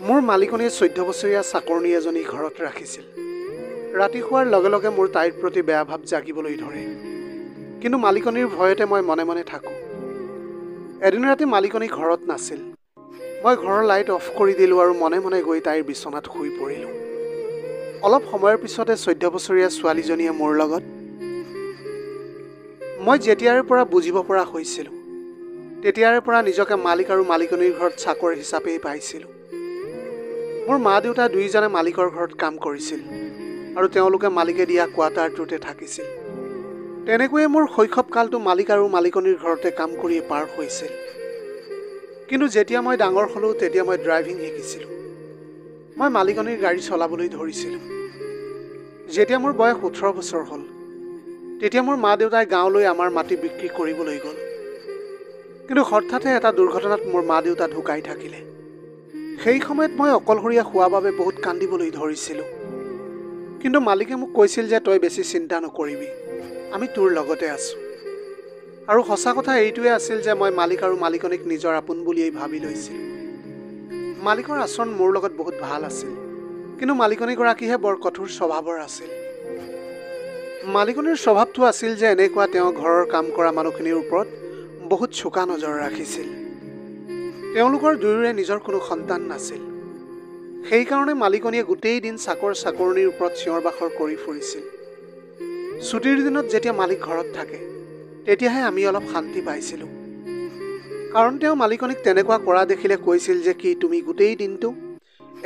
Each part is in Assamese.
মোৰ মালিকনীয়ে 14 বছৰীয়া চাকৰণী এজনী ঘৰত ৰাখিছিল। ৰাতি শোৱাৰ লগে লগে মোৰ তাইৰ প্ৰতি বেয়া ভাৱ জাগিবলৈ ধৰে, কিন্তু মালিকনীৰ ভয়তে মই মনে মনে থাকোঁ। এদিন ৰাতি মালিকনী ঘৰত নাছিল। মই ঘৰৰ লাইট অফ কৰি দিলোঁ আৰু মনে মনে গৈ তাইৰ বিচনাত শুই পৰিলোঁ। অলপ সময়ৰ পিছতে 14 বছৰীয়া ছোৱালীজনীয়ে মোৰ লগত। মই যেতিয়াৰে পৰা বুজিব পৰা হৈছিলোঁ, তেতিয়াৰে পৰা নিজকে মালিক আৰু মালিকনীৰ ঘৰত চাকৰ হিচাপেই পাইছিলোঁ। মোৰ মা দেউতা দুয়োজনে মালিকৰ ঘৰত কাম কৰিছিল আৰু তেওঁলোকে মালিকে দিয়া কোৱাৰ্টাৰটোতে থাকিছিল। তেনেকৈয়ে মোৰ শৈশৱকালটো মালিক আৰু মালিকনীৰ ঘৰতে কাম কৰিয়ে পাৰ হৈছিল। কিন্তু যেতিয়া মই ডাঙৰ হ'লোঁ তেতিয়া মই ড্ৰাইভিং শিকিছিলোঁ। মই মালিকনীৰ গাড়ী চলাবলৈ ধৰিছিলোঁ। যেতিয়া মোৰ বয়স 18 বছৰ হ'ল, তেতিয়া মোৰ মা দেউতাই গাঁৱলৈ আমাৰ মাটি বিক্ৰী কৰিবলৈ গ'ল। কিন্তু হঠাতে এটা দুৰ্ঘটনাত মোৰ মা দেউতা ঢুকাই থাকিলে। সেই সময়ত মই অকলশৰীয়া হোৱা বাবে বহুত কান্দিবলৈ ধৰিছিলোঁ। কিন্তু মালিকে মোক কৈছিল যে তই বেছি চিন্তা নকৰিবি, আমি তোৰ লগতে আছোঁ। আৰু সঁচা কথা এইটোৱে আছিল যে মই মালিক আৰু মালিকনীক নিজৰ আপোন বুলিয়েই ভাবি লৈছিলোঁ। মালিকৰ আচৰণ মোৰ লগত বহুত ভাল আছিল, কিন্তু মালিকনীগৰাকীহে বৰ কঠোৰ স্বভাৱৰ আছিল। মালিকনীৰ স্বভাৱটো আছিল যে এনেকুৱা তেওঁ ঘৰৰ কাম কৰা মানুহখিনিৰ ওপৰত বহুত চোকা নজৰ ৰাখিছিল। তেওঁলোকৰ দুয়োৰে নিজৰ কোনো সন্তান নাছিল। সেইকাৰণে মালিকনীয়ে গোটেই দিন চাকৰ চাকৰণিৰ ওপৰত চিঞৰ বাখৰ কৰি ফুৰিছিল। ছুটিৰ দিনত যেতিয়া মালিক ঘৰত থাকে, তেতিয়াহে আমি অলপ শান্তি পাইছিলোঁ। কাৰণ তেওঁ মালিকনীক তেনেকুৱা কৰা দেখিলে কৈছিল যে কি তুমি গোটেই দিনটো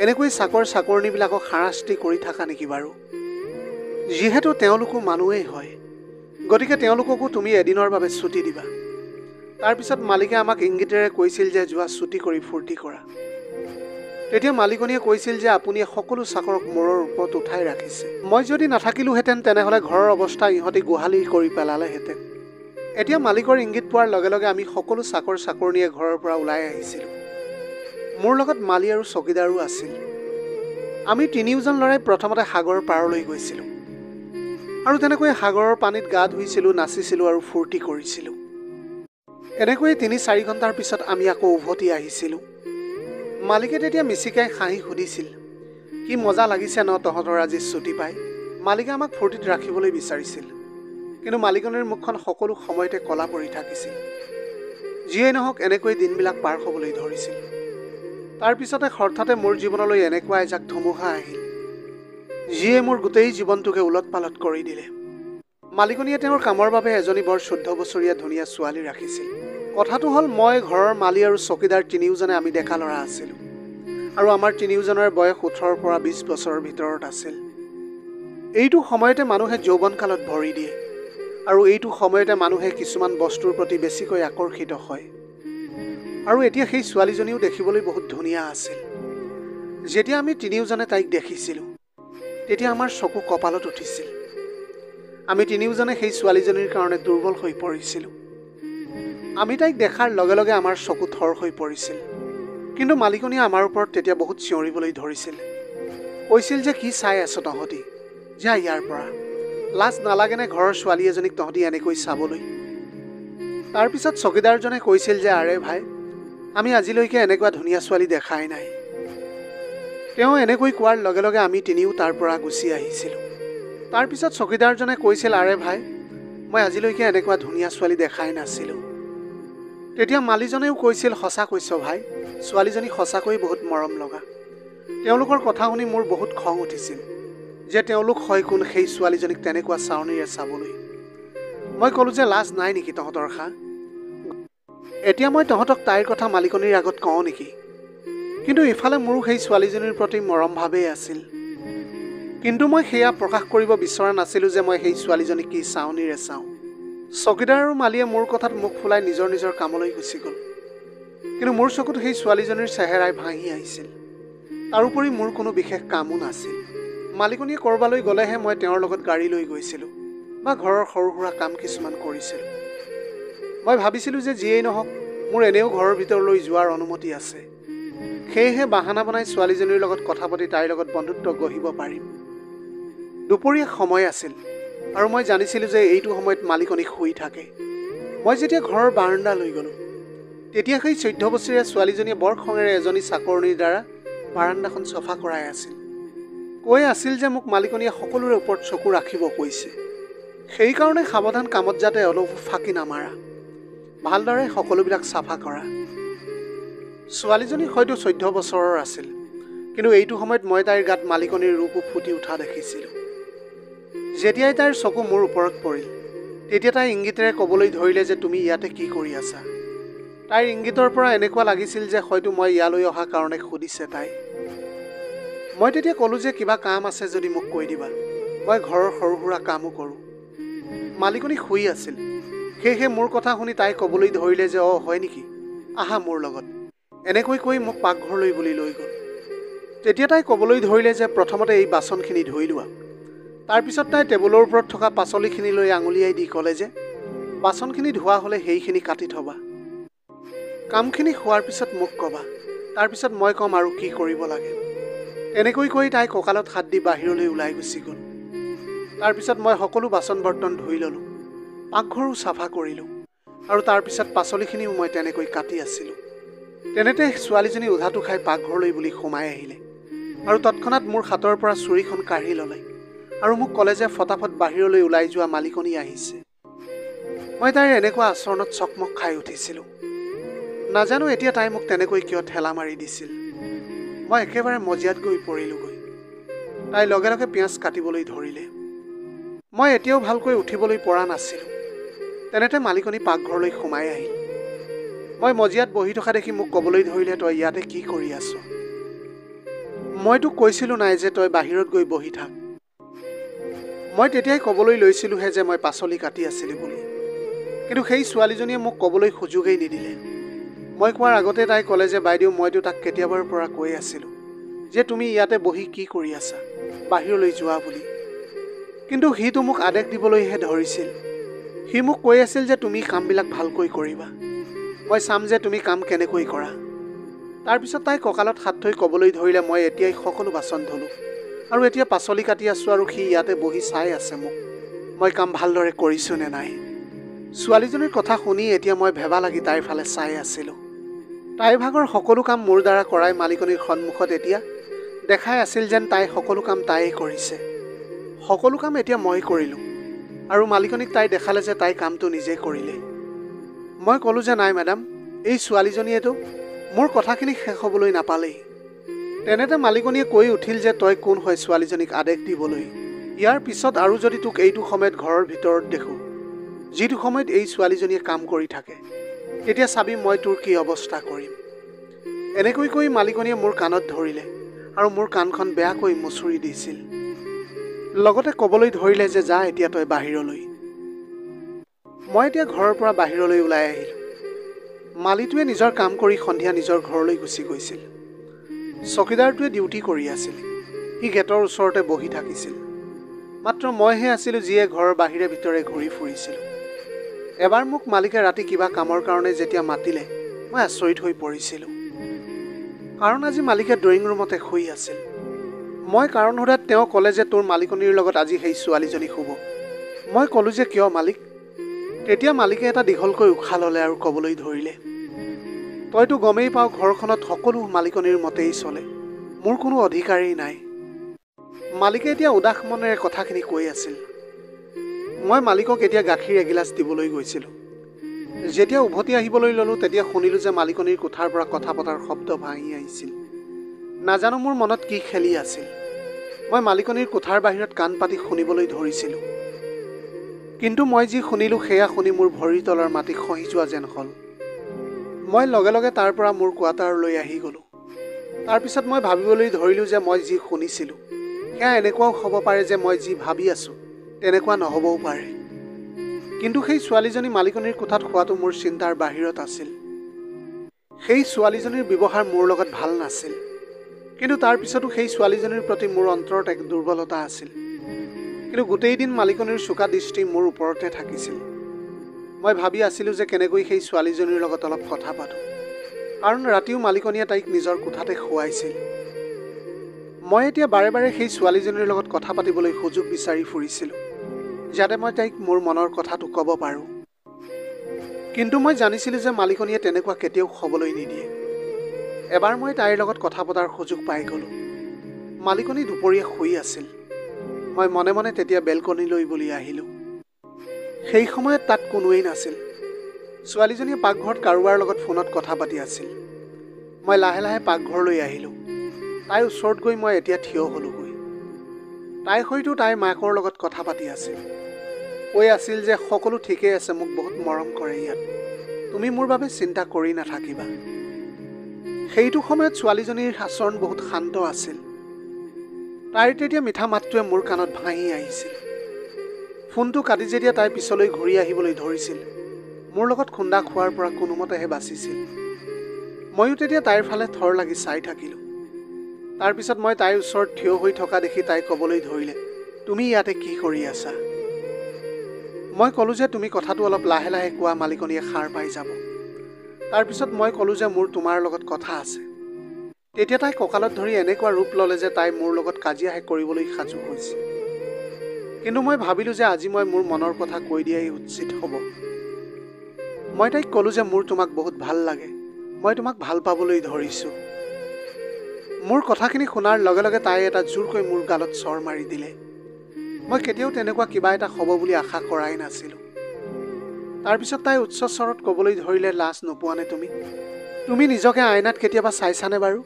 এনেকৈ চাকৰ চাকৰণিবিলাকক হাৰাশাস্তি কৰি থাকা নেকি বাৰু? যিহেতু তেওঁলোকো মানুহেই হয়, গতিকে তেওঁলোককো তুমি এদিনৰ বাবে ছুটি দিবা। তাৰপিছত মালিকে আমাক ইংগিতেৰে কৈছিল যে যোৱা ছুটি কৰি ফূৰ্তি কৰা। তেতিয়া মালিকনীয়ে কৈছিল যে আপুনি সকলো চাকৰক মূৰৰ ওপৰত উঠাই ৰাখিছে। মই যদি নাথাকিলোহেঁতেন তেনেহ'লে ঘৰৰ অৱস্থা ইহঁতি গোহালি কৰি পেলালেহেঁতেন। এতিয়া মালিকৰ ইংগিত পোৱাৰ লগে লগে আমি সকলো চাকৰ চাকৰণীয়ে ঘৰৰ পৰা ওলাই আহিছিলোঁ। মোৰ লগত মালী আৰু চকীদাৰো আছিল। আমি তিনিওজন ল'ৰাই প্ৰথমতে সাগৰৰ পাৰলৈ গৈছিলোঁ আৰু তেনেকৈ সাগৰৰ পানীত গা ধুইছিলোঁ, নাচিছিলোঁ আৰু ফূৰ্তি কৰিছিলোঁ। এনেকৈয়ে 3-4 ঘণ্টাৰ পিছত আমি আকৌ উভতি আহিছিলোঁ। মালিকে তেতিয়া মিচিকাই হাঁহি সুধিছিল, কি মজা লাগিছে ন তহঁতৰ আজি ছুটি পাই? মালিকে আমাক ফূৰ্তিত ৰাখিবলৈ বিচাৰিছিল, কিন্তু মালিকনীৰ মুখখন সকলো সময়তে কলা পৰি থাকিছিল। যিয়েই নহওক এনেকৈ দিনবিলাক পাৰ হ'বলৈ ধৰিছিল। তাৰপিছতে হঠাতে মোৰ জীৱনলৈ এনেকুৱা এজাক ধুমুহা আহিল, যিয়ে মোৰ গোটেই জীৱনটোকে ওলট পালট কৰি দিলে। মালিকনীয়ে তেওঁৰ কামৰ বাবে এজনী বৰ 14 বছৰীয়া ধুনীয়া ছোৱালী ৰাখিছিল। কথাটো হ'ল মই, ঘৰৰ মালী আৰু চকীদাৰ তিনিওজনে আমি ডেকা ল'ৰা আছিলোঁ আৰু আমাৰ তিনিওজনৰ বয়স 18ৰ পৰা 20 বছৰৰ ভিতৰত আছিল। এইটো সময়তে মানুহে যৌৱনকালত ভৰি দিয়ে আৰু এইটো সময়তে মানুহে কিছুমান বস্তুৰ প্ৰতি বেছিকৈ আকৰ্ষিত হয়। আৰু এতিয়া সেই ছোৱালীজনীও দেখিবলৈ বহুত ধুনীয়া আছিল। যেতিয়া আমি তিনিওজনে তাইক দেখিছিলোঁ, তেতিয়া আমাৰ চকু কপালত উঠিছিল। আমি তিনিওজনে সেই ছোৱালীজনীৰ কাৰণে দুৰ্বল হৈ পৰিছিলোঁ। আমি তাইক দেখাৰ লগে লগে আমাৰ চকু থৰ হৈ পৰিছিল। কিন্তু মালিকনীয়ে আমাৰ ওপৰত তেতিয়া বহুত চিঞৰিবলৈ ধৰিছিল। কৈছিল যে কি চাই আছ তহঁতি, যা ইয়াৰ পৰা, লাজ নালাগেনে ঘৰৰ ছোৱালী এজনীক তহঁতি এনেকৈ চাবলৈ? তাৰপিছত চকীদাৰজনে কৈছিল যে আৰে ভাই, আমি আজিলৈকে এনেকুৱা ধুনীয়া ছোৱালী দেখাই নাই। তেওঁ এনেকৈ কোৱাৰ লগে লগে আমি তিনিও তাৰ পৰা গুচি আহিছিলোঁ। তাৰপিছত চকীদাৰজনে কৈছিল আৰে ভাই, মই আজিলৈকে এনেকুৱা ধুনীয়া ছোৱালী দেখাই নাছিলোঁ। তেতিয়া মালীজনেও কৈছিল সঁচা কৈছ ভাই, ছোৱালীজনী সঁচাকৈ বহুত মৰম লগা। তেওঁলোকৰ কথা শুনি মোৰ বহুত খং উঠিছিল যে তেওঁলোক হয় কোন সেই ছোৱালীজনীক তেনেকুৱা চাৱনিৰে চাবলৈ। মই ক'লোঁ যে লাজ নাই নেকি তহঁতৰ খা? এতিয়া মই তহঁতক তাইৰ কথা মালিকনীৰ আগত কওঁ নেকি? কিন্তু ইফালে মোৰো সেই ছোৱালীজনীৰ প্ৰতি মৰম ভাৱেই আছিল। কিন্তু মই সেয়া প্ৰকাশ কৰিব বিচৰা নাছিলোঁ যে মই সেই ছোৱালীজনীক কি চাৱনিৰে চাওঁ। চকীদাৰ আৰু মালীয়ে মোৰ কথাত মুখ ফুলাই নিজৰ নিজৰ কামলৈ গুচি গ'ল। কিন্তু মোৰ চকুত সেই ছোৱালীজনীৰ চেহেৰাই ভাঁহি আহিছিল। তাৰোপৰি মোৰ কোনো বিশেষ কামো নাছিল। মালিকনীয়ে ক'ৰবালৈ গ'লেহে মই তেওঁৰ লগত গাড়ী লৈ গৈছিলোঁ বা ঘৰৰ সৰু সুৰা কাম কিছুমান কৰিছিলোঁ। মই ভাবিছিলোঁ যে যিয়েই নহওক মোৰ এনেও ঘৰৰ ভিতৰলৈ যোৱাৰ অনুমতি আছে। সেয়েহে বাহানা বনাই ছোৱালীজনীৰ লগত কথা পাতি তাইৰ লগত বন্ধুত্ব গঢ়িব পাৰিম। দুপৰীয়া সময় আছিল আৰু মই জানিছিলোঁ যে এইটো সময়ত মালিকনী শুই থাকে। মই যেতিয়া ঘৰৰ বাৰাণ্ডালৈ গ'লোঁ, তেতিয়া সেই 14 বছৰীয়া ছোৱালীজনীয়ে বৰ খঙেৰে এজনী চাকৰণীৰ দ্বাৰা বাৰাণ্ডাখন চফা কৰাই আছিল। কৈ আছিল যে মোক মালিকনীয়ে সকলোৰে ওপৰত চকু ৰাখিব কৈছে। সেইকাৰণে সাৱধান কামত যাতে অলপো ফাঁকি নামাৰা, ভালদৰে সকলোবিলাক চাফা কৰা। ছোৱালীজনী হয়তো 14 বছৰৰ আছিল, কিন্তু এইটো সময়ত মই তাইৰ গাত মালিকনীৰ ৰূপো ফুটি উঠা দেখিছিলোঁ। যেতিয়াই তাইৰ চকু মোৰ ওপৰত পৰিল, তেতিয়া তাই ইংগিতেৰে ক'বলৈ ধৰিলে যে তুমি ইয়াতে কি কৰি আছা। তাইৰ ইংগিতৰ পৰা এনেকুৱা লাগিছিল যে হয়তো মই ইয়ালৈ অহা কাৰণে সুধিছে তাই। মই তেতিয়া ক'লোঁ যে কিবা কাম আছে যদি মোক কৈ দিবা, মই ঘৰৰ সৰু সুৰা কামো কৰোঁ। মালিকনী শুই আছিল, সেয়েহে মোৰ কথা শুনি তাই ক'বলৈ ধৰিলে যে হয় নেকি, আহা মোৰ লগত। এনেকৈ কৈ মোক পাকঘৰলৈ বুলি লৈ গ'ল। তেতিয়া তাই ক'বলৈ ধৰিলে যে প্ৰথমতে এই বাচনখিনি ধুই লোৱা। তাৰপিছত তাই টেবুলৰ ওপৰত থকা পাচলিখিনিলৈ আঙুলিয়াই দি ক'লে যে বাচনখিনি ধোৱা হ'লে সেইখিনি কাটি থবা। কামখিনি হোৱাৰ পিছত মোক ক'বা, তাৰপিছত মই ক'ম আৰু কি কৰিব লাগে। এনেকৈ কৈ তাই কঁকালত হাত দি বাহিৰলৈ ওলাই গুচি গ'ল। তাৰপিছত মই সকলো বাচন বৰ্তন ধুই ল'লোঁ, পাকঘৰো চাফা কৰিলোঁ, আৰু তাৰপিছত পাচলিখিনিও মই তেনেকৈ কাটি আছিলোঁ। তেনেতে ছোৱালীজনী উধাটো খাই পাকঘৰলৈ বুলি সোমাই আহিলে, আৰু তৎক্ষণাত মোৰ হাতৰ পৰা চুৰিখন কাঢ়ি ল'লে আৰু মোক ক'লে যে ফটাফট বাহিৰলৈ ওলাই যোৱা, মালিকনী আহিছে। মই তাইৰ এনেকুৱা আচৰণত চকমক খাই উঠিছিলোঁ। নাজানো এতিয়া তাই মোক তেনেকৈ কিয় ঠেলা মাৰি দিছিল। মই একেবাৰে মজিয়াত গৈ পৰিলোঁগৈ। তাই লগে লগে পিঁয়াজ কাটিবলৈ ধৰিলে। মই এতিয়াও ভালকৈ উঠিবলৈ পৰা নাছিলোঁ। তেনেতে মালিকনী পাকঘৰলৈ সোমাই আহিল। মই মজিয়াত বহি থকা দেখি মোক ক'বলৈ ধৰিলে, তই ইয়াতে কি কৰি আছ? মই তোক কৈছিলোঁ নাই যে তই বাহিৰত গৈ বহি থাক। মই তেতিয়াই ক'বলৈ লৈছিলোঁহে যে মই পাচলি কাটি আছিলোঁ বুলি, কিন্তু সেই ছোৱালীজনীয়ে মোক ক'বলৈ সুযোগেই নিদিলে। মই কোৱাৰ আগতে তাই ক'লে যে বাইদেউ, মইতো তাক কেতিয়াবাৰ পৰা কৈ আছিলোঁ যে তুমি ইয়াতে বহি কি কৰি আছা, বাহিৰলৈ যোৱা বুলি। কিন্তু সিটো মোক আদেশ দিবলৈহে ধৰিছিল। সি মোক কৈ আছিল যে তুমি কামবিলাক ভালকৈ কৰিবা, মই চাম যে তুমি কাম কেনেকৈ কৰা। তাৰপিছত তাই কঁকালত হাত থৈ ক'বলৈ ধৰিলে, মই এতিয়াই সকলো বাচন ধুলোঁ আৰু এতিয়া পাচলি কাটি আছোঁ, আৰু সি ইয়াতে বহি চাই আছে মোক মই কাম ভালদৰে কৰিছোঁ নে নাই। ছোৱালীজনীৰ কথা শুনি এতিয়া মই ভেবা লাগি তাইৰ ফালে চাই আছিলোঁ। তাইৰ ভাগৰ সকলো কাম মোৰ দ্বাৰা কৰাই মালিকনীৰ সন্মুখত এতিয়া দেখাই আছিল যেন তাই সকলো কাম তাইয়ে কৰিছে। সকলো কাম এতিয়া মই কৰিলোঁ, আৰু মালিকনীক তাই দেখালে যে তাই কামটো নিজে কৰিলে। মই ক'লোঁ যে নাই মেডাম, এই ছোৱালীজনীয়েতো মোৰ কথাখিনি শেষ হ'বলৈ নাপালেই। তেনেতে মালিকনীয়ে কৈ উঠিল যে তই কোন হয় ছোৱালীজনীক আদেশ দিবলৈ? ইয়াৰ পিছত আৰু যদি তোক এইটো সময়ত ঘৰৰ ভিতৰত দেখোঁ, যিটো সময়ত এই ছোৱালীজনীয়ে কাম কৰি থাকে, তেতিয়া চাবি মই তোৰ কি অৱস্থা কৰিম। এনেকৈ কৈ মালিকনীয়ে মোৰ কাণত ধৰিলে আৰু মোৰ কাণখন বেয়াকৈ মুচুৰি দিছিল। লগতে ক'বলৈ ধৰিলে যে যা এতিয়া তই বাহিৰলৈ। মই এতিয়া ঘৰৰ পৰা বাহিৰলৈ ওলাই আহিলোঁ। মালিটোৱে নিজৰ কাম কৰি সন্ধিয়া নিজৰ ঘৰলৈ গুচি গৈছিল। চকীদাৰটোৱে ডিউটি কৰি আছিল। সি গেটৰ ওচৰতে বহি থাকিছিল। মাত্ৰ মইহে আছিলোঁ যিয়ে ঘৰৰ বাহিৰে ভিতৰে ঘূৰি ফুৰিছিলোঁ। এবাৰ মোক মালিকে ৰাতি কিবা কামৰ কাৰণে যেতিয়া মাতিলে, মই আচৰিত হৈ পৰিছিলোঁ। কাৰণ আজি মালিকে ড্ৰয়িং ৰুমতে শুই আছিল। মই কাৰণ সোধাত তেওঁ ক'লে যে তোৰ মালিকনীৰ লগত আজি সেই ছোৱালীজনী শুব। মই ক'লোঁ যে কিয় মালিক? তেতিয়া মালিকে এটা দীঘলকৈ উশাহ ল'লে আৰু ক'বলৈ ধৰিলে, তইতো গমেই পাওঁ ঘৰখনত সকলো মালিকনীৰ মতেই চলে, মোৰ কোনো অধিকাৰেই নাই। মালিকে এতিয়া উদাস মনেৰে কথাখিনি কৈ আছিল। মই মালিকক এতিয়া গাখীৰ এগিলাচ দিবলৈ গৈছিলোঁ। যেতিয়া উভতি আহিবলৈ ল'লোঁ, তেতিয়া শুনিলোঁ যে মালিকনীৰ কোঠাৰ পৰা কথা পতাৰ শব্দ ভাঙি আহিছিল। নাজানো মোৰ মনত কি খেলি আছিল। মই মালিকনীৰ কোঠাৰ বাহিৰত কাণ পাতি শুনিবলৈ ধৰিছিলোঁ। কিন্তু মই যি শুনিলোঁ সেয়া শুনি মোৰ ভৰিৰ তলৰ মাটি খহি যোৱা যেন হ'ল। মই লগে লগে তাৰ পৰা মোৰ কোৱাৰ্টাৰলৈ আহি গ'লোঁ। তাৰপিছত মই ভাবিবলৈ ধৰিলোঁ যে মই যি শুনিছিলোঁ সেয়া এনেকুৱাও হ'ব পাৰে যে মই যি ভাবি আছোঁ তেনেকুৱা নহ'বও পাৰে। কিন্তু সেই ছোৱালীজনী মালিকনীৰ কোঠাত শোৱাটো মোৰ চিন্তাৰ বাহিৰত আছিল। সেই ছোৱালীজনীৰ ব্যৱহাৰ মোৰ লগত ভাল নাছিল, কিন্তু তাৰ পিছতো সেই ছোৱালীজনীৰ প্ৰতি মোৰ অন্তৰত এক দুৰ্বলতা আছিল। কিন্তু গোটেই দিন মালিকনীৰ চোকা দৃষ্টি মোৰ ওপৰতে থাকিছিল। মই ভাবি আছিলোঁ যে কেনেকৈ সেই ছোৱালীজনীৰ লগত অলপ কথা পাতোঁ, কাৰণ ৰাতিও মালিকনীয়ে তাইক নিজৰ কোঠাতে শুৱাইছিল। মই এতিয়া বাৰে বাৰে সেই ছোৱালীজনীৰ লগত কথা পাতিবলৈ সুযোগ বিচাৰি ফুৰিছিলোঁ, যাতে মই তাইক মোৰ মনৰ কথাটো ক'ব পাৰোঁ। কিন্তু মই জানিছিলোঁ যে মালিকনীয়ে তেনেকুৱা কেতিয়াও হ'বলৈ নিদিয়ে। এবাৰ মই তাইৰ লগত কথা পতাৰ সুযোগ পাই গ'লোঁ। মালিকনী দুপৰীয়া শুই আছিল। মই মনে মনে তেতিয়া বেলকনিলৈ বুলি আহিলোঁ। সেই সময়ত তাত কোনোৱেই নাছিল। ছোৱালীজনীয়ে পাকঘৰত কাৰোবাৰ লগত ফোনত কথা পাতি আছিল। মই লাহে লাহে পাকঘৰলৈ আহিলোঁ। তাইৰ ওচৰত গৈ মই এতিয়া থিয় হ'লোগৈ। তাই হয়তো তাইৰ মাকৰ লগত কথা পাতি আছিল। কৈ আছিল যে সকলো ঠিকেই আছে, মোক বহুত মৰম কৰে ইয়াত, তুমি মোৰ বাবে চিন্তা কৰি নাথাকিবা। সেইটো সময়ত ছোৱালীজনীৰ আচৰণ বহুত শান্ত আছিল। তাইৰ তেতিয়া মিঠা মাতটোৱে মোৰ কাণত ভাহি আহিছিল। ফোনটো কাটি যেতিয়া তাই পিছলৈ ঘূৰি আহিবলৈ ধৰিছিল, মোৰ লগত খুন্দা খোৱাৰ পৰা কোনোমতেহে বাচিছিল। ময়ো তেতিয়া তাইৰ ফালে থৰ লাগি চাই থাকিলোঁ। তাৰপিছত মই তাইৰ ওচৰত থিয় হৈ থকা দেখি তাই ক'বলৈ ধৰিলে, তুমি ইয়াতে কি কৰি আছা? মই ক'লোঁ যে তুমি কথাটো অলপ লাহে লাহে কোৱা, মালিকনীয়ে সাৰ পাই যাব। তাৰপিছত মই ক'লোঁ যে মোৰ তোমাৰ লগত কথা আছে। তেতিয়া তাই কঁকালত ধৰি এনেকুৱা ৰূপ ল'লে যে তাই মোৰ লগত কাজিয়াহে কৰিবলৈ সাজু হৈছে। কিন্তু মই ভাবিলোঁ যে আজি মই মোৰ মনৰ কথা কৈ দিয়াই উচিত হ'ব। মই তাইক ক'লোঁ যে মোৰ তোমাক বহুত ভাল লাগে, মই তোমাক ভাল পাবলৈ ধৰিছোঁ। মোৰ কথাখিনি শুনাৰ লগে লগে তাই এটা জোৰকৈ মোৰ গালত চৰ মাৰি দিলে। মই কেতিয়াও তেনেকুৱা কিবা এটা হ'ব বুলি আশা কৰাই নাছিলোঁ। তাৰপিছত তাই উচ্চ স্বৰত ক'বলৈ ধৰিলে, লাজ নোপোৱানে তুমি? তুমি নিজকে আইনাত কেতিয়াবা চাইছানে বাৰু?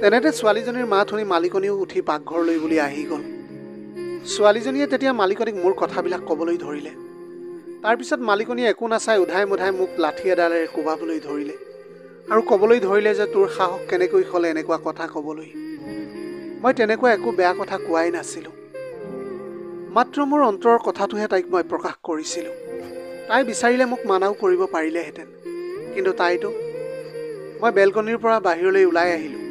তেনেতে ছোৱালীজনীৰ মাত শুনি মালিকনীও উঠি পাকঘৰলৈ বুলি আহি গ'ল। ছোৱালীজনীয়ে তেতিয়া মালিকনীক মোৰ কথাবিলাক ক'বলৈ ধৰিলে। তাৰপিছত মালিকনীয়ে একো নাচাই উধাই মুধাই মোক লাঠি এডালেৰে কোবাবলৈ ধৰিলে আৰু ক'বলৈ ধৰিলে যে তোৰ সাহস কেনেকৈ হ'লে এনেকুৱা কথা ক'বলৈ? মই তেনেকুৱা একো বেয়া কথা কোৱাই নাছিলোঁ। মাত্ৰ মোৰ অন্তৰৰ কথাটোহে তাইক মই প্ৰকাশ কৰিছিলোঁ। তাই বিচাৰিলে মোক মানাও কৰিব পাৰিলেহেঁতেন, কিন্তু তাইতো। মই বেলকনিৰ পৰা বাহিৰলৈ ওলাই আহিলোঁ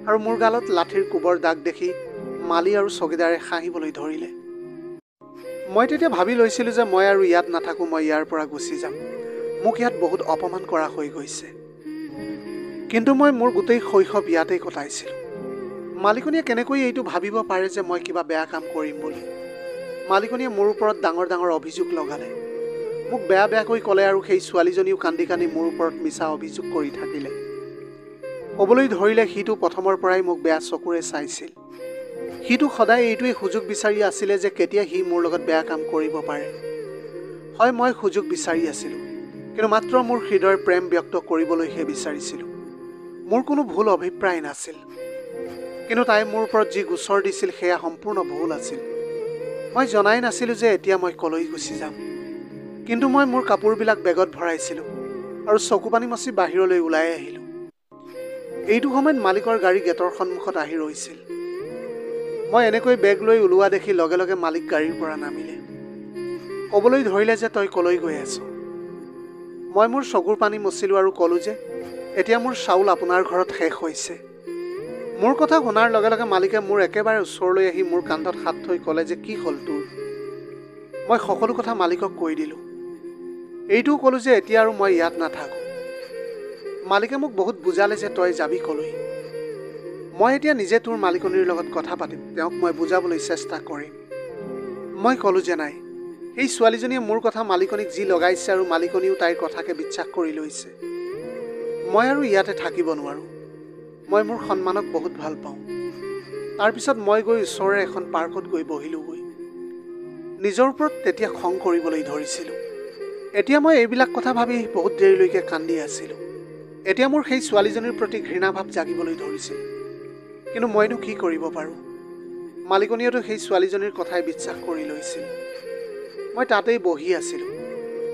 আৰু মোৰ গালত লাঠিৰ কোবৰ দাগ দেখি মালি আৰু চকীদাৰে হাঁহিবলৈ ধৰিলে। মই তেতিয়া ভাবি লৈছিলোঁ যে মই আৰু ইয়াত নাথাকোঁ, মই ইয়াৰ পৰা গুচি যাম। মোক ইয়াত বহুত অপমান কৰা হৈ গৈছে। কিন্তু মই মোৰ গোটেই শৈশৱ ইয়াতেই কটাইছিলোঁ। মালিকনীয়ে কেনেকৈ এইটো ভাবিব পাৰে যে মই কিবা বেয়া কাম কৰিম বুলি? মালিকনীয়ে মোৰ ওপৰত ডাঙৰ ডাঙৰ অভিযোগ লগালে, মোক বেয়া বেয়াকৈ ক'লে আৰু সেই ছোৱালীজনীও কান্দি কান্দি মোৰ ওপৰত মিছা অভিযোগ কৰি থাকিলে। ক'বলৈ ধৰিলে সিটো প্ৰথমৰ পৰাই মোক বেয়া চকুৰে চাইছিল। সিটো সদায় এইটোৱেই সুযোগ বিচাৰি আছিলে যে কেতিয়া সি মোৰ লগত বেয়া কাম কৰিব পাৰে। হয়, মই সুযোগ বিচাৰি আছিলোঁ, কিন্তু মাত্ৰ মোৰ হৃদয়ৰ প্ৰেম ব্যক্ত কৰিবলৈহে বিচাৰিছিলোঁ। মোৰ কোনো ভুল অভিপ্ৰায় নাছিল। কিন্তু তাই মোৰ ওপৰত যি গোচৰ দিছিল সেয়া সম্পূৰ্ণ ভুল আছিল। মই জনাই নাছিলোঁ যে এতিয়া মই কলৈ গুচি যাম। কিন্তু মই মোৰ কাপোৰবিলাক বেগত ভৰাইছিলোঁ আৰু চকুপানী মচি বাহিৰলৈ ওলাই আহিলোঁ। এইটো সময়ত মালিকৰ গাড়ী গেটৰ সন্মুখত আহি ৰৈছিল। মই এনেকৈ বেগ লৈ ওলোৱা দেখি লগে লগে মালিক গাড়ীৰ পৰা নামিলে। ক'বলৈ ধৰিলে যে তই কলৈ গৈ আছ? মই মোৰ চকুৰ পানী মচিলোঁ আৰু ক'লোঁ যে এতিয়া মোৰ চাউল আপোনাৰ ঘৰত শেষ হৈছে। মোৰ কথা শুনাৰ লগে লগে মালিকে মোৰ একেবাৰে ওচৰলৈ আহি মোৰ কান্ধত হাত থৈ ক'লে যে কি হ'ল তোৰ? মই সকলো কথা মালিকক কৈ দিলোঁ। এইটোও ক'লোঁ যে এতিয়া আৰু মই ইয়াত নাথাকোঁ। মালিকে মোক বহুত বুজালে যে তই যাবি কলৈ। মই এতিয়া নিজে তোৰ মালিকনীৰ লগত কথা পাতিম, তেওঁক মই বুজাবলৈ চেষ্টা কৰিম। মই ক'লোঁ যে নাই, সেই ছোৱালীজনীয়ে মোৰ কথা মালিকনীক যি লগাইছে আৰু মালিকনীও তাইৰ কথাকে বিশ্বাস কৰি লৈছে। মই আৰু ইয়াতে থাকিব নোৱাৰোঁ। মই মোৰ সন্মানক বহুত ভাল পাওঁ। তাৰপিছত মই গৈ ওচৰৰে এখন পাৰ্কত গৈ বহিলোঁগৈ। নিজৰ ওপৰত তেতিয়া খং কৰিবলৈ ধৰিছিলোঁ। এতিয়া মই এইবিলাক কথা ভাবি বহুত দেৰিলৈকে কান্দি আছিলোঁ। এতিয়া মোৰ সেই ছোৱালীজনীৰ প্ৰতি ঘৃণাভাৱ জাগিবলৈ ধৰিছিল। কিন্তু মইনো কি কৰিব পাৰোঁ? মালিকনীয়েতো সেই ছোৱালীজনীৰ কথাই বিশ্বাস কৰি লৈছিল। মই তাতেই বহি আছিলোঁ।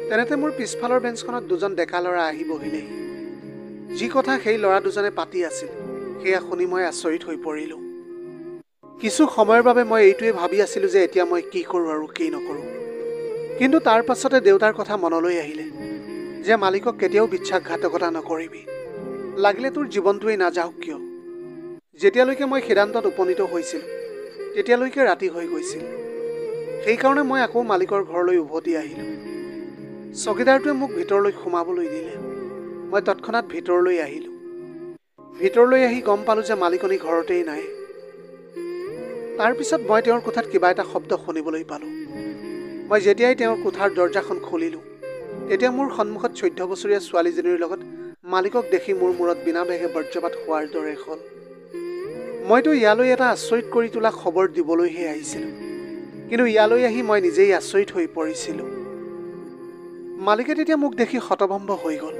তেনেতে মোৰ পিছফালৰ বেঞ্চখনত দুজন ডেকা ল'ৰা আহি বহিলেহি। যি কথা সেই ল'ৰা দুজনে পাতি আছিল সেয়া শুনি মই আচৰিত হৈ পৰিলোঁ। কিছু সময়ৰ বাবে মই এইটোৱে ভাবি আছিলোঁ যে এতিয়া মই কি কৰোঁ আৰু কি নকৰোঁ। কিন্তু তাৰ পাছতে দেউতাৰ কথা মনলৈ আহিলে যে মালিকক কেতিয়াও বিশ্বাসঘাতকতা নকৰিবি, লাগিলে তোৰ জীৱনটোৱেই নাযাওক কিয়। যেতিয়ালৈকে মই সিদ্ধান্তত উপনীত হৈছিলোঁ তেতিয়ালৈকে ৰাতি হৈ গৈছিল। সেইকাৰণে মই আকৌ মালিকৰ ঘৰলৈ উভতি আহিলোঁ। চকীদাৰটোৱে মোক ভিতৰলৈ সোমাবলৈ দিলে। মই তৎক্ষণাত ভিতৰলৈ আহিলোঁ। ভিতৰলৈ আহি গম পালোঁ যে মালিকনী ঘৰতেই নাই। তাৰপিছত মই তেওঁৰ কোঠাত কিবা এটা শব্দ শুনিবলৈ পালোঁ। মই যেতিয়াই তেওঁৰ কোঠাৰ দৰজাখন খুলিলোঁ তেতিয়া মোৰ সন্মুখত 14 বছৰীয়া ছোৱালীজনীৰ লগত মালিকক দেখি মোৰ মূৰত বিনা বেগে বজ্ৰপাত হোৱাৰ দৰে হ'ল। মইতো ইয়ালৈ এটা আচৰিত কৰি তোলা খবৰ দিবলৈহে আহিছিলোঁ, কিন্তু ইয়ালৈ আহি মই নিজেই আচৰিত হৈ পৰিছিলোঁ। মালিকে তেতিয়া মোক দেখি হতভম্ব হৈ গ'ল।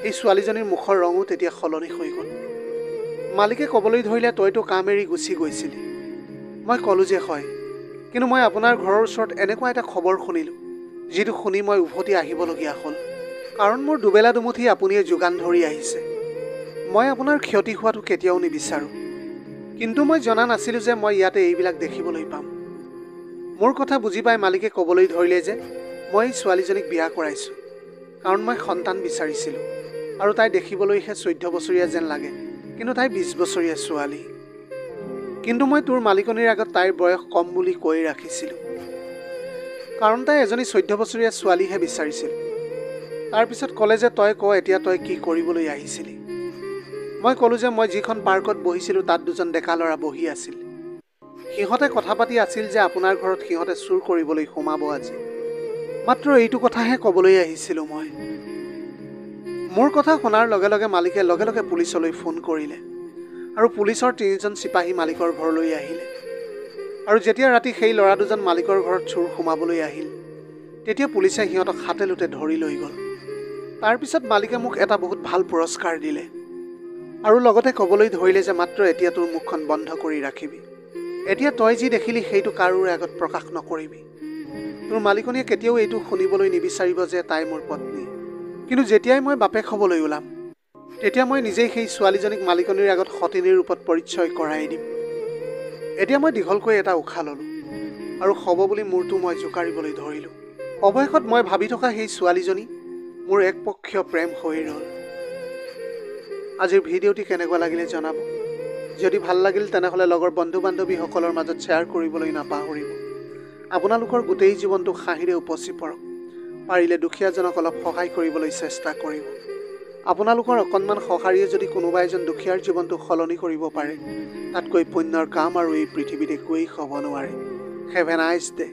এই ছোৱালীজনীৰ মুখৰ ৰঙো তেতিয়া সলনি হৈ গ'ল। মালিকে ক'বলৈ ধৰিলে, তইতো কাম এৰি গুচি গৈছিলি। মই ক'লোঁ যে হয়, কিন্তু মই আপোনাৰ ঘৰৰ ওচৰত এনেকুৱা এটা খবৰ শুনিলোঁ, যিটো শুনি মই উভতি আহিবলগীয়া হ'ল। কাৰণ মোৰ দুবেলা দুমুঠি আপুনিয়ে যোগান ধৰি আহিছে। মই আপোনাৰ ক্ষতি হোৱাটো কেতিয়াও নিবিচাৰোঁ, কিন্তু মই জনা নাছিলোঁ যে মই ইয়াতে এইবিলাক দেখিবলৈ পাম। মোৰ কথা বুজি পাই মালিকে ক'বলৈ ধৰিলে যে মই এই ছোৱালীজনীক বিয়া কৰাইছোঁ, কাৰণ মই সন্তান বিচাৰিছিলোঁ আৰু তাই দেখিবলৈহে 14 বছৰীয়া যেন লাগে, কিন্তু তাই 20 বছৰীয়া ছোৱালী। কিন্তু মই তোৰ মালিকনীৰ আগত তাইৰ বয়স কম বুলি কৈ ৰাখিছিলোঁ, কাৰণ তাই এজনী 14 বছৰীয়া ছোৱালীহে বিচাৰিছিল। তাৰপিছত ক'লে যে তই ক এতিয়া তই কি কৰিবলৈ আহিছিলি। মই ক'লোঁ যে মই যিখন পাৰ্কত বহিছিলোঁ তাত দুজন ডেকা ল'ৰা বহি আছিল। সিহঁতে কথা পাতি আছিল যে আপোনাৰ ঘৰত সিহঁতে চুৰ কৰিবলৈ সোমাব আজি। মাত্ৰ এইটো কথাহে ক'বলৈ আহিছিলোঁ মই। মোৰ কথা শুনাৰ লগে লগে মালিকে লগে লগে পুলিচলৈ ফোন কৰিলে আৰু পুলিচৰ 3জন চিপাহী মালিকৰ ঘৰলৈ আহিলে। আৰু যেতিয়া ৰাতি সেই ল'ৰা দুজন মালিকৰ ঘৰত চুৰ সোমাবলৈ আহিল, তেতিয়া পুলিচে সিহঁতক হাতে লোটে ধৰি লৈ গ'ল। তাৰপিছত মালিকে মোক এটা বহুত ভাল পুৰস্কাৰ দিলে আৰু লগতে ক'বলৈ ধৰিলে যে মাত্ৰ এতিয়া তোৰ মুখখন বন্ধ কৰি ৰাখিবি। এতিয়া তই যি দেখিলি সেইটো কাৰো আগত প্ৰকাশ নকৰিবি। তোৰ মালিকনীয়ে কেতিয়াও এইটো শুনিবলৈ নিবিচাৰিব যে তাই মোৰ পত্নী। কিন্তু যেতিয়াই মই বাপেক হ'বলৈ ওলাম, তেতিয়া মই নিজেই সেই ছোৱালীজনীক মালিকনীৰ আগত সতিনীৰ ৰূপত পৰিচয় কৰাই দিম। এতিয়া মই দীঘলকৈ এটা উশাহ ল'লোঁ আৰু হ'ব বুলি মূৰটো মই জোকাৰিবলৈ ধৰিলোঁ। অৱশেষত মই ভাবি থকা সেই ছোৱালীজনী মোৰ একপক্ষীয় প্ৰেম হৈ ৰ'ল। আজিৰ ভিডিঅ'টি কেনেকুৱা লাগিলে জনাব। যদি ভাল লাগিল তেনেহ'লে লগৰ বন্ধু বান্ধৱীসকলৰ মাজত শ্বেয়াৰ কৰিবলৈ নাপাহৰিব। আপোনালোকৰ গোটেই জীৱনটো হাঁহিৰে উপচি পৰক। পাৰিলে দুখীয়াজনক অলপ সহায় কৰিবলৈ চেষ্টা কৰিব। আপোনালোকৰ অকণমান সঁহাৰিয়ে যদি কোনোবা এজন দুখীয়াৰ জীৱনটো সলনি কৰিব পাৰে, তাতকৈ পুণ্যৰ কাম আৰু এই পৃথিৱীত একোৱেই হ'ব নোৱাৰে। Have a nice day.